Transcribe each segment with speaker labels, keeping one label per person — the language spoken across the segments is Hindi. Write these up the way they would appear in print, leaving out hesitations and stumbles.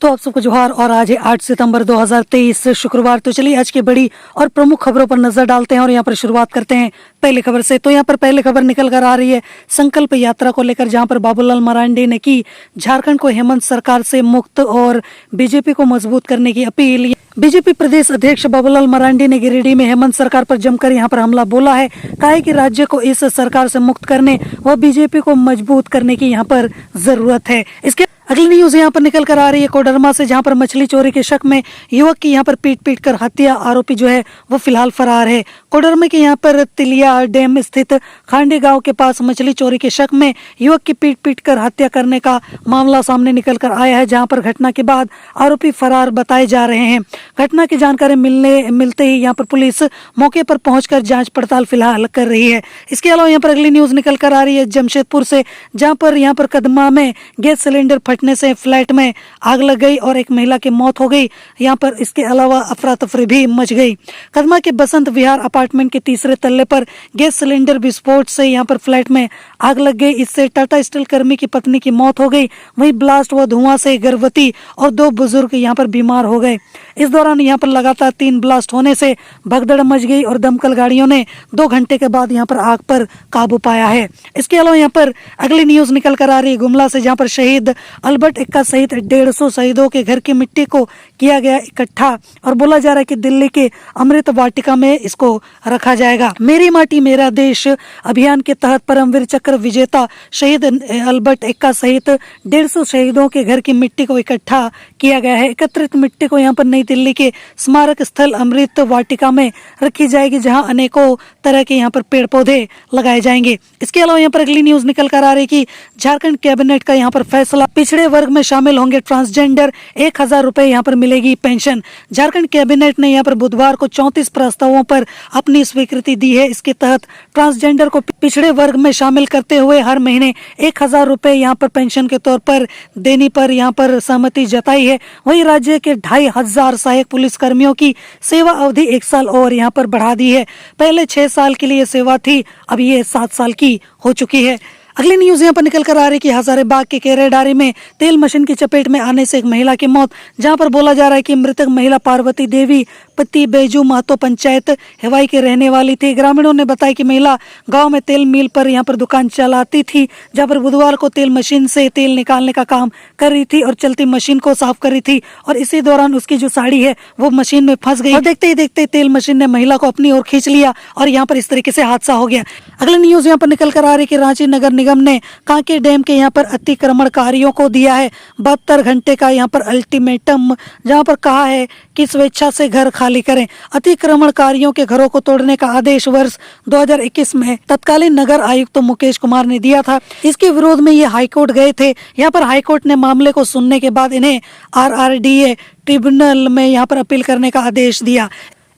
Speaker 1: तो आप सबको जोहार। और आज है 8 सितंबर 2023 शुक्रवार। तो चलिए आज की बड़ी और प्रमुख खबरों पर नजर डालते हैं और यहाँ पर शुरुआत करते हैं पहली खबर से। तो यहाँ पर पहली खबर निकल कर आ रही है संकल्प यात्रा को लेकर, जहाँ पर बाबूलाल मरांडी ने की झारखंड को हेमंत सरकार से मुक्त और बीजेपी को मजबूत करने की अपील। बीजेपी प्रदेश अध्यक्ष बाबूलाल मरांडी ने गिरिडीह में हेमंत सरकार पर जमकर यहाँ पर हमला बोला है। कहा है कि राज्य को इस सरकार से मुक्त करने व बीजेपी को मजबूत करने की यहाँ पर जरूरत है। इसके अगली न्यूज यहाँ पर निकल कर आ रही है कोडरमा से, जहाँ पर मछली चोरी के शक में युवक की यहाँ पर पीट कर हत्या। आरोपी जो है वो फिलहाल फरार है। कोडरमा के यहाँ पर तिलिया डैम स्थित खांडे गांव के पास मछली चोरी के शक में युवक की पीट कर हत्या करने का मामला सामने निकल कर आया है, जहाँ पर घटना के बाद आरोपी फरार बताए जा रहे हैं। घटना की जानकारी मिलते ही यहाँ पर पुलिस मौके पर पहुंचकर जांच पड़ताल फिलहाल कर रही है। इसके अलावा यहाँ पर अगली न्यूज निकल कर आ रही है जमशेदपुर से, जहाँ पर यहाँ पर कदमा में गैस सिलेंडर फटने से फ्लैट में आग लग गई और एक महिला की मौत हो गई। यहाँ पर इसके अलावा अफरा तफरी भी मच गई। कदमा के बसंत विहार अपार्टमेंट के तीसरे तल्ले पर गैस सिलेंडर विस्फोट से यहाँ पर फ्लैट में आग लग गई। इससे टाटा स्टील कर्मी की पत्नी की मौत हो गई। वहीं ब्लास्ट व धुआं से गर्भवती और 2 बुजुर्ग यहाँ पर बीमार हो गए। इस दौरान यहाँ पर लगातार 3 ब्लास्ट होने से भगदड़ मच गई और दमकल गाड़ियों ने 2 घंटे के बाद यहाँ पर आग पर काबू पाया है। इसके अलावा यहाँ पर अगली न्यूज निकल कर आ रही है गुमला से, जहाँ पर शहीद अल्बर्ट एक्का सहित 150 शहीदों के घर की मिट्टी को किया गया इकट्ठा और बोला जा रहा है कि दिल्ली के अमृत वाटिका में इसको रखा जाएगा। मेरी माटी मेरा देश अभियान के तहत परमवीर चक्र विजेता शहीद अल्बर्ट एक्का सहित 150 शहीदों के घर की मिट्टी को इकट्ठा किया गया है। एकत्रित मिट्टी को यहाँ पर नई दिल्ली के स्मारक स्थल अमृत वाटिका में रखी जाएगी, जहाँ अनेकों तरह के यहाँ पर पेड़ पौधे लगाए जाएंगे। इसके अलावा यहाँ पर अगली न्यूज निकल कर आ रही है कि झारखंड कैबिनेट का यहाँ पर फैसला, पिछड़े वर्ग में शामिल होंगे ट्रांसजेंडर, 1000 रुपए यहाँ पर मिलेगी पेंशन। झारखंड कैबिनेट ने यहाँ पर बुधवार को 34 प्रस्तावों पर अपनी स्वीकृति दी है। इसके तहत ट्रांसजेंडर को पिछड़े वर्ग में शामिल करते हुए हर महीने 1000 रुपए यहाँ पर पेंशन के तौर पर देने पर यहाँ पर सहमति जताई है। वहीं राज्य के 2500 सहायक पुलिस कर्मियों की सेवा अवधि 1 साल और यहाँ पर बढ़ा दी है। पहले 6 साल के लिए सेवा थी, अब ये 7 साल की हो चुकी है। अगली न्यूज यहाँ पर निकल कर आ रही है कि हजारीबाग के केरेडारी में तेल मशीन की चपेट में आने से एक महिला की मौत, जहां पर बोला जा रहा है कि मृतक महिला पार्वती देवी पति बैजू महतो पंचायत हेवाई के रहने वाली थी। ग्रामीणों ने बताया कि महिला गांव में तेल मिल पर यहाँ पर दुकान चलाती थी, जहां पर बुधवार को तेल मशीन से तेल निकालने का काम कर रही थी और चलती मशीन को साफ कर रही थी और इसी दौरान उसकी जो साड़ी है वो मशीन में फंस गई और देखते ही देखते तेल मशीन ने महिला को अपनी ओर खींच लिया और यहाँ पर इस तरीके से हादसा हो गया। अगली न्यूज यहाँ पर निकल कर आ रही है कि रांची नगर निगम ने कांके डैम के यहाँ पर अतिक्रमणकारियों को दिया है 72 घंटे का यहाँ पर अल्टीमेटम, जहाँ पर कहा है कि स्वेच्छा से घर खाली करें। अतिक्रमणकारियों के घरों को तोड़ने का आदेश वर्ष 2021 में तत्कालीन नगर आयुक्त तो मुकेश कुमार ने दिया था। इसके विरोध में ये हाईकोर्ट गए थे। यहाँ पर हाईकोर्ट ने मामले को सुनने के बाद इन्हें RRDA ट्रिब्यूनल में यहाँ पर अपील करने का आदेश दिया।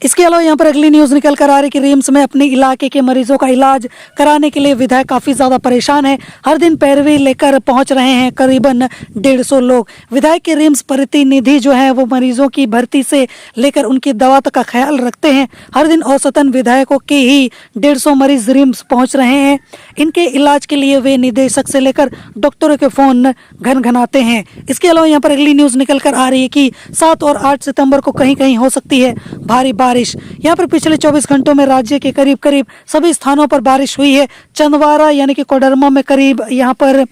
Speaker 1: इसके अलावा यहाँ पर अगली न्यूज निकल कर आ रही है कि रिम्स में अपने इलाके के मरीजों का इलाज कराने के लिए विधायक काफी ज्यादा परेशान है। हर दिन पैरवी लेकर पहुंच रहे हैं करीबन 150 लोग। विधायक के रिम्स प्रतिनिधि जो है वो मरीजों की भर्ती से लेकर उनकी दवा तक का ख्याल रखते हैं। हर दिन औसतन विधायकों के ही 150 मरीज रिम्स पहुंच रहे हैं। इनके इलाज के लिए वे निदेशक से लेकर डॉक्टरों के फोन घनघनाते हैं। इसके अलावा यहाँ पर अगली न्यूज निकल कर आ रही है कि 7 और 8 सितंबर को कहीं कहीं हो सकती है भारी बारिश। यहाँ पर पिछले 24 घंटों में राज्य के करीब सभी स्थानों पर बारिश हुई है। चंदवारा यानी कि कोडरमा में करीब यहाँ पर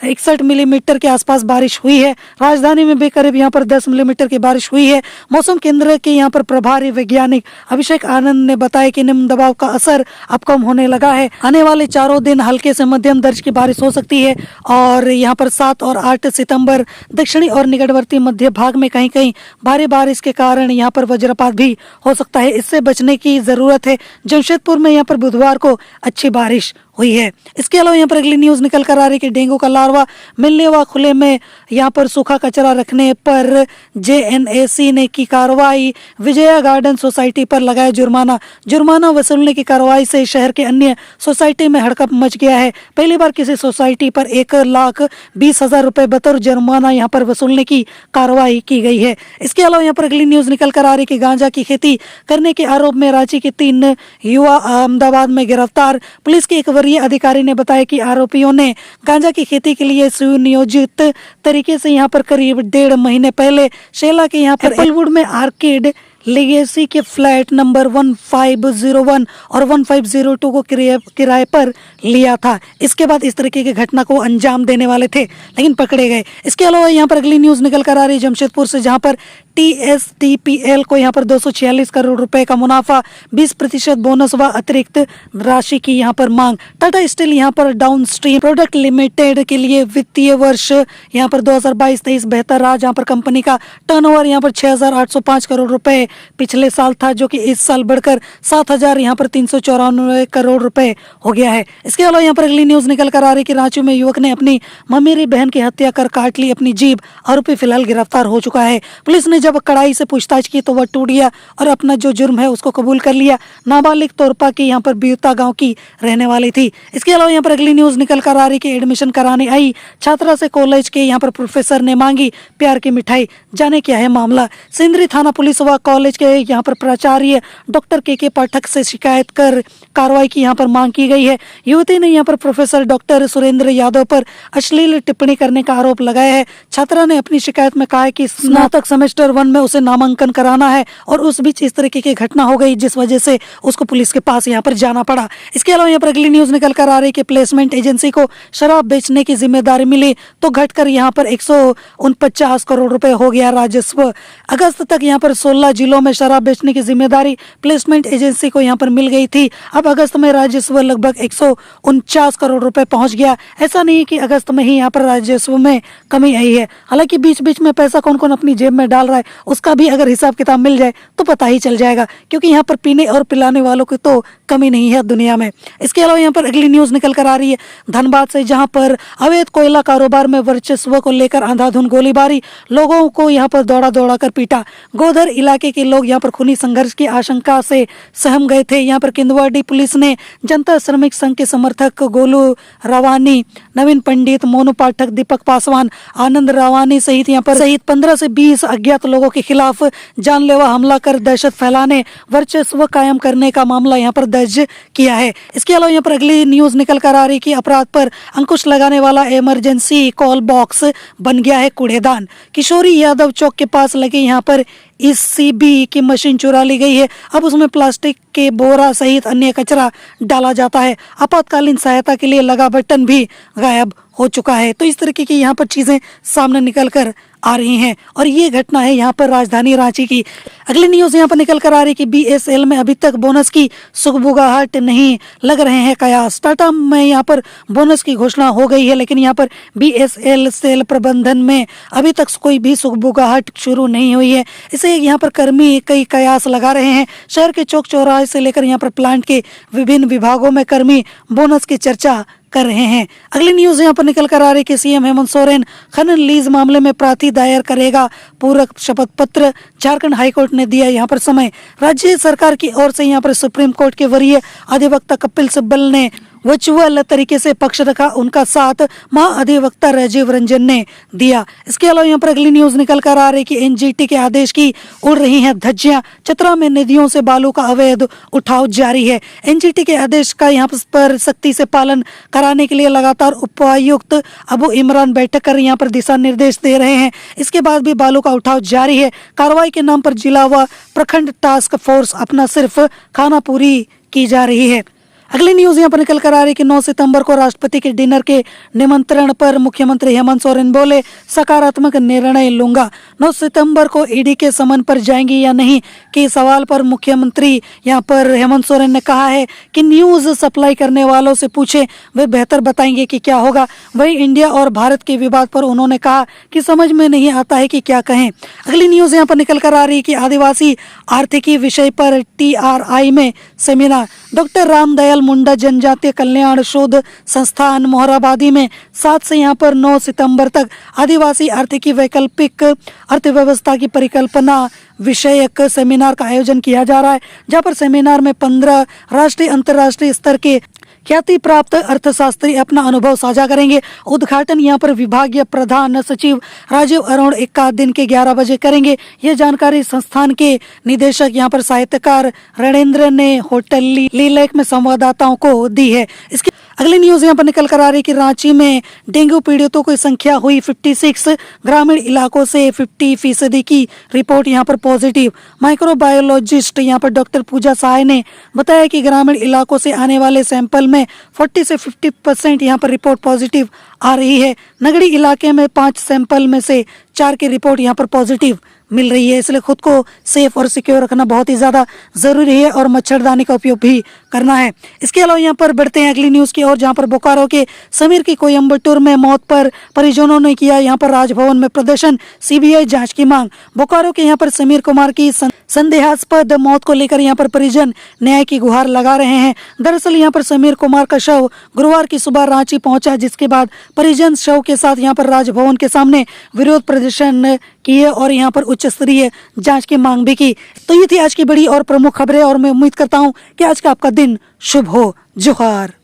Speaker 1: 61 मिलीमीटर के आसपास बारिश हुई है। राजधानी में भी करीब यहाँ पर 10 मिलीमीटर की बारिश हुई है। मौसम केंद्र के यहाँ पर प्रभारी वैज्ञानिक अभिषेक आनंद ने बताया कि निम्न दबाव का असर अब कम होने लगा है। आने वाले 4 दिन हल्के से मध्यम दर्ज की बारिश हो सकती है और यहाँ पर 7 और 8 सितंबर दक्षिणी और निकटवर्ती मध्य भाग में कहीं कहीं भारी बारिश के कारण यहाँ पर वज्रपात भी हो सकता है। इससे बचने की जरूरत है। जमशेदपुर में यहाँ पर बुधवार को अच्छी बारिश हुई है। इसके अलावा यहाँ पर अगली न्यूज निकल कर आ रही है कि डेंगू का लार्वा मिलने व खुले में यहाँ पर सूखा कचरा रखने पर JNAC ने की कार्रवाई। विजया गार्डन सोसाइटी पर लगाया जुर्माना वसूलने की कार्रवाई से शहर के अन्य सोसाइटी में हड़कंप मच गया है। पहली बार किसी सोसाइटी पर 1,20,000 रुपए बतौर जुर्माना यहाँ पर वसूलने की कार्रवाई की गई है। इसके अलावा यहाँ पर अगली न्यूज निकल कर आ रही है कि गांजा की खेती करने के आरोप में रांची के 3 युवा अहमदाबाद में गिरफ्तार। पुलिस की एक स्तरीय अधिकारी ने बताया कि आरोपियों ने गांजा की खेती के लिए सुनियोजित तरीके से यहाँ पर करीब 1.5 महीने पहले शेला के यहाँ पर एप्पलवुड में आर्किड लेगेसी के फ्लैट नंबर 1501 और 1502 को किराए पर लिया था। इसके बाद इस तरीके की घटना को अंजाम देने वाले थे, लेकिन पकड़े गए। इसके अलावा यहाँ पर अगली न्यूज निकल कर आ रही है जमशेदपुर से, जहाँ पर TSTPL को यहाँ पर 246 करोड़ रुपए का मुनाफा, 20% बोनस व अतिरिक्त राशि की यहाँ पर मांग। टाटा स्टील यहाँ पर डाउन स्ट्रीम प्रोडक्ट लिमिटेड के लिए वित्तीय वर्ष यहाँ पर 2022-23 बेहतर रहा, जहाँ पर कंपनी का टर्नओवर यहाँ पर 6,805 करोड़ रुपए पिछले साल था, जो कि इस साल बढ़कर 7,000 यहाँ पर 394 करोड़ रुपए हो गया है। इसके अलावा यहाँ पर अगली न्यूज निकल कर आ रही कि रांची में युवक ने अपनी ममेरी बहन की हत्या कर काट ली अपनी जीभ। आरोपी फिलहाल गिरफ्तार हो चुका है। पुलिस ने जब कड़ाई से पूछताछ की तो वह टूट गया और अपना जो जुर्म है उसको कबूल कर लिया। नाबालिग तोरपा की यहाँ पर बीता गांव की रहने वाली थी। इसके अलावा यहाँ पर अगली न्यूज निकल कर आ रही कि एडमिशन कराने आई छात्रा से कॉलेज के यहाँ पर प्रोफेसर ने मांगी प्यार की मिठाई। जाने क्या है मामला। सिंदरी थाना पुलिस व कॉलेज के यहाँ पर प्राचार्य डॉक्टर के पाठक से शिकायत कर कार्रवाई की यहाँ पर मांग की गई है। युवती ने यहाँ पर प्रोफेसर डॉक्टर सुरेंद्र यादव पर अश्लील टिप्पणी करने का आरोप लगाया है। छात्रा ने अपनी शिकायत में कहा है कि स्नातक सेमेस्टर 1 में उसे नामांकन कराना है और उस बीच इस तरीके की घटना हो गई, जिस वजह से उसको पुलिस के पास यहाँ पर जाना पड़ा। इसके अलावा यहाँ पर अगली न्यूज निकल कर आ रही कि प्लेसमेंट एजेंसी को शराब बेचने की जिम्मेदारी मिली तो घटकर यहाँ पर 149 करोड़ रुपए हो गया राजस्व। अगस्त तक यहाँ पर 16 जिलों में शराब बेचने की जिम्मेदारी प्लेसमेंट एजेंसी को यहाँ पर मिल गई थी। अब अगस्त में राजस्व लगभग 149 करोड़ रुपए पहुंच गया। ऐसा नहीं कि अगस्त में ही यहाँ पर राजस्व में कमी आई है, हालांकि बीच बीच में पैसा कौन कौन अपनी जेब में डाल रहा है उसका भी अगर हिसाब किताब मिल जाए तो पता ही चल जाएगा, क्योंकि यहाँ पर पीने और पिलाने वालों की तो कमी नहीं है दुनिया में। इसके अलावा यहाँ पर अगली न्यूज निकल कर आ रही है धनबाद से, जहाँ पर अवैध कोयला कारोबार में वर्चस्व को लेकर अंधाधुंध गोलीबारी, लोगों को यहाँ पर दौड़ा दौड़ा कर पीटा। गोधर इलाके के लोग यहाँ पर खूनी संघर्ष की आशंका से सहम गए थे। यहाँ पर किंदवाड़ी पुलिस ने जनता श्रमिक संघ के समर्थक गोलू रावानी, नवीन पंडित, मोनू पाठक, दीपक पासवान, आनंद रावानी सहित यहाँ पर 15 से 20 अज्ञात लोगों के खिलाफ जानलेवा हमला कर दहशत फैलाने, वर्चस्व कायम करने का मामला यहाँ पर दर्ज किया है। इसके अलावा यहाँ पर अगली न्यूज निकल कर आ रही कि अपराध पर अंकुश लगाने वाला इमरजेंसी कॉल बॉक्स बन गया है कूड़ेदान। किशोरी यादव चौक के पास लगे यहाँ पर ECB की मशीन चुरा ली गई है। अब उसमें प्लास्टिक के बोरा सहित अन्य कचरा डाला जाता है। आपातकालीन सहायता के लिए लगा बटन भी गायब हो चुका है। तो इस तरीके की यहाँ पर चीजें सामने निकल कर आ रही हैं और ये घटना है यहाँ पर राजधानी रांची की। अगली न्यूज यहाँ पर निकल कर आ रही कि BSL में अभी तक बोनस की सुगबुगाहट नहीं, लग रहे हैं कयास। टाटा में यहाँ पर बोनस की घोषणा हो गई है, लेकिन यहाँ पर BSL सेल प्रबंधन में अभी तक कोई भी सुगबुगाहट शुरू नहीं हुई है। इसे यहाँ पर कर्मी कई कयास लगा रहे हैं। शहर के चौक चौराहे से लेकर यहाँ पर प्लांट के विभिन्न विभागों में कर्मी बोनस की चर्चा कर रहे हैं। अगली न्यूज यहाँ पर निकल कर आ रही कि CM हेमंत सोरेन खनन लीज मामले में प्रार्थी दायर करेगा, पूरक शपथ पत्र। झारखंड हाईकोर्ट ने दिया यहाँ पर समय। राज्य सरकार की ओर से यहाँ पर सुप्रीम कोर्ट के वरीय अधिवक्ता कपिल सिब्बल ने वर्चुअल तरीके से पक्ष रखा, उनका साथ महाअधिवक्ता राजीव रंजन ने दिया। इसके अलावा यहाँ पर अगली न्यूज निकल कर आ रही कि NGT के आदेश की उड़ रही हैं धज्जियां। चतरा में नदियों से बालू का अवैध उठाव जारी है। NGT के आदेश का यहाँ पर सख्ती से पालन कराने के लिए लगातार उपायुक्त अबू इमरान बैठक कर यहाँ पर दिशा निर्देश दे रहे हैं। इसके बाद भी बालू का उठाव जारी है। कार्रवाई के नाम पर जिला व प्रखंड टास्क फोर्स अपना सिर्फ खाना पूरी की जा रही है। अगली न्यूज यहाँ पर निकल कर आ रही कि 9 सितंबर को राष्ट्रपति के डिनर के निमंत्रण पर मुख्यमंत्री हेमंत सोरेन बोले सकारात्मक निर्णय लूंगा। 9 सितंबर को ईडी के समन पर जाएंगी या नहीं के सवाल पर मुख्यमंत्री यहाँ पर हेमंत सोरेन ने कहा है कि न्यूज सप्लाई करने वालों से पूछे, वे बेहतर बताएंगे कि क्या होगा। वही इंडिया और भारत के विवाद पर उन्होंने कहा कि समझ में नहीं आता है कि क्या कहें। अगली न्यूज यहाँ पर निकल कर आ रही कि आदिवासी आर्थिकी विषय पर TRI में सेमिनार। डॉक्टर रामदयाल मुंडा जनजातीय कल्याण शोध संस्थान मोहराबादी में 7 से यहाँ पर 9 सितंबर तक आदिवासी आर्थिकी वैकल्पिक अर्थव्यवस्था की परिकल्पना विषयक सेमिनार का आयोजन किया जा रहा है, जहाँ पर सेमिनार में 15 राष्ट्रीय अंतर्राष्ट्रीय स्तर के ख्याति प्राप्त अर्थशास्त्री अपना अनुभव साझा करेंगे। उद्घाटन यहाँ पर विभागीय प्रधान सचिव राजीव अरुण 1 दिन के 11 बजे करेंगे। यह जानकारी संस्थान के निदेशक यहाँ पर साहित्यकार रणेंद्र ने होटल लीलेक में संवाददाताओं को दी है। इसके अगली न्यूज यहाँ पर निकल कर आ रही कि रांची में डेंगू पीड़ितों की संख्या हुई 56, ग्रामीण इलाकों से 50% की रिपोर्ट यहाँ पर पॉजिटिव। माइक्रोबायोलॉजिस्ट यहाँ पर डॉक्टर पूजा सहाय ने बताया कि ग्रामीण इलाकों से आने वाले सैंपल में 40 से 50% यहाँ पर रिपोर्ट पॉजिटिव आ रही है। नगरी इलाके में 5 सैंपल में से 4 की रिपोर्ट यहाँ पर पॉजिटिव मिल रही है। इसलिए खुद को सेफ और सिक्योर रखना बहुत ही ज़्यादा ज़रूरी है और मच्छरदानी का उपयोग भी करना है। इसके अलावा यहाँ पर बढ़ते हैं अगली न्यूज़ की ओर, जहाँ पर बोकारो के समीर की कोयम्बटूर में मौत पर परिजनों ने किया यहाँ पर राजभवन में प्रदर्शन, सीबीआई जांच की मांग। बोकारो के यहाँ पर समीर कुमार की संदेहास्पद मौत को लेकर यहाँ पर परिजन न्याय की गुहार लगा रहे हैं। दरअसल यहाँ पर समीर कुमार का शव गुरुवार की सुबह रांची पहुंचा, जिसके बाद परिजन शव के साथ यहाँ पर राजभवन के सामने विरोध प्रदर्शन किए और यहाँ पर उच्च स्तरीय जांच की मांग भी की। तो ये थी आज की बड़ी और प्रमुख खबरें और मैं उम्मीद करता हूँ कि आज का आपका दिन शुभ हो। जोहार।